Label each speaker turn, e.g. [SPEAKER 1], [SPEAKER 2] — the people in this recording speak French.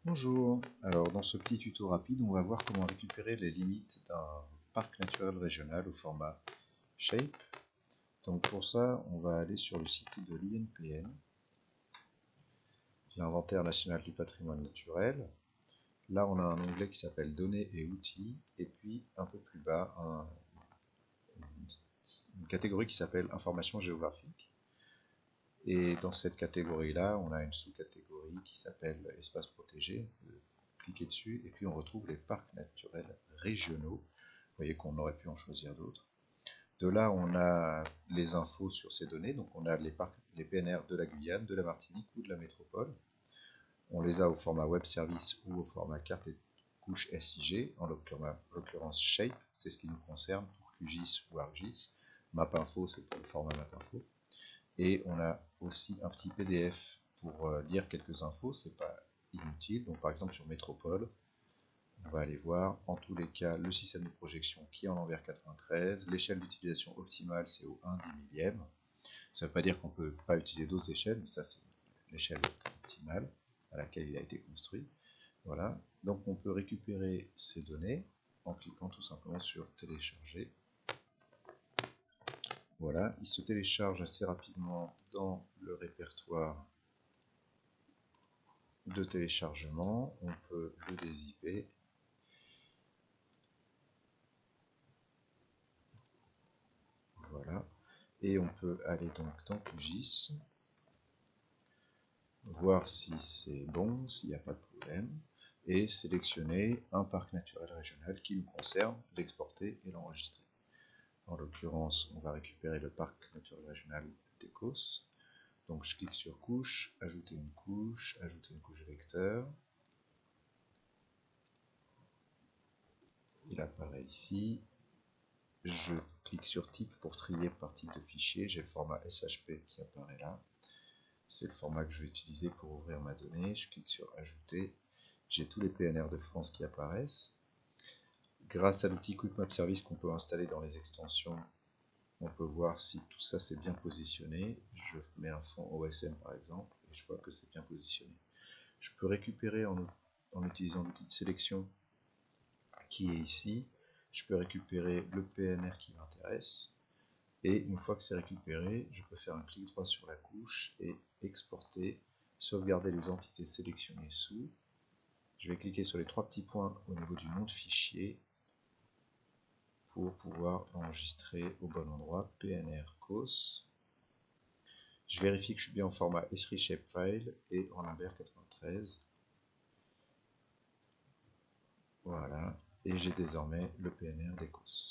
[SPEAKER 1] Bonjour, alors dans ce petit tuto rapide, on va voir comment récupérer les limites d'un parc naturel régional au format Shape. Donc pour ça, on va aller sur le site de l'INPN, l'Inventaire national du patrimoine naturel. Là, on a un onglet qui s'appelle Données et outils, et puis un peu plus bas, une catégorie qui s'appelle Information géographique. Et dans cette catégorie-là, on a une sous-catégorie qui s'appelle Espace protégé. Cliquez dessus et puis on retrouve les parcs naturels régionaux. Vous voyez qu'on aurait pu en choisir d'autres. De là, on a les infos sur ces données. Donc on a les PNR de la Guyane, de la Martinique ou de la métropole. On les a au format web service ou au format carte et couche SIG, en l'occurrence Shape, c'est ce qui nous concerne pour QGIS ou ArcGIS. MapInfo, c'est pour le format MapInfo. Et on a aussi un petit PDF pour lire quelques infos, c'est pas inutile. Donc par exemple sur Métropole, on va aller voir en tous les cas le système de projection qui est en envers 93, l'échelle d'utilisation optimale c'est au 1/100000. Ça ne veut pas dire qu'on ne peut pas utiliser d'autres échelles, mais ça c'est l'échelle optimale à laquelle il a été construit. Voilà, donc on peut récupérer ces données en cliquant tout simplement sur télécharger. Voilà, il se télécharge assez rapidement dans le répertoire de téléchargement. On peut le dézipper. Voilà, et on peut aller donc dans QGIS, voir si c'est bon, s'il n'y a pas de problème, et sélectionner un parc naturel régional qui nous concerne, l'exporter et l'enregistrer. En l'occurrence, on va récupérer le parc naturel régional d'Écosse. Donc je clique sur couche, ajouter une couche vecteur. Il apparaît ici. Je clique sur type pour trier par type de fichier. J'ai le format SHP qui apparaît là. C'est le format que je vais utiliser pour ouvrir ma donnée. Je clique sur ajouter. J'ai tous les PNR de France qui apparaissent. Grâce à l'outil Quick Map Service qu'on peut installer dans les extensions, on peut voir si tout ça c'est bien positionné. Je mets un fond OSM par exemple et je vois que c'est bien positionné. Je peux récupérer en utilisant l'outil de sélection qui est ici. Je peux récupérer le PNR qui m'intéresse. Et une fois que c'est récupéré, je peux faire un clic droit sur la couche et exporter, sauvegarder les entités sélectionnées sous. Je vais cliquer sur les trois petits points au niveau du nom de fichier pour pouvoir enregistrer au bon endroit PNR COS. Je vérifie que je suis bien en format Esri Shapefile et en Lambert 93. Voilà, et j'ai désormais le PNR d'Écosse.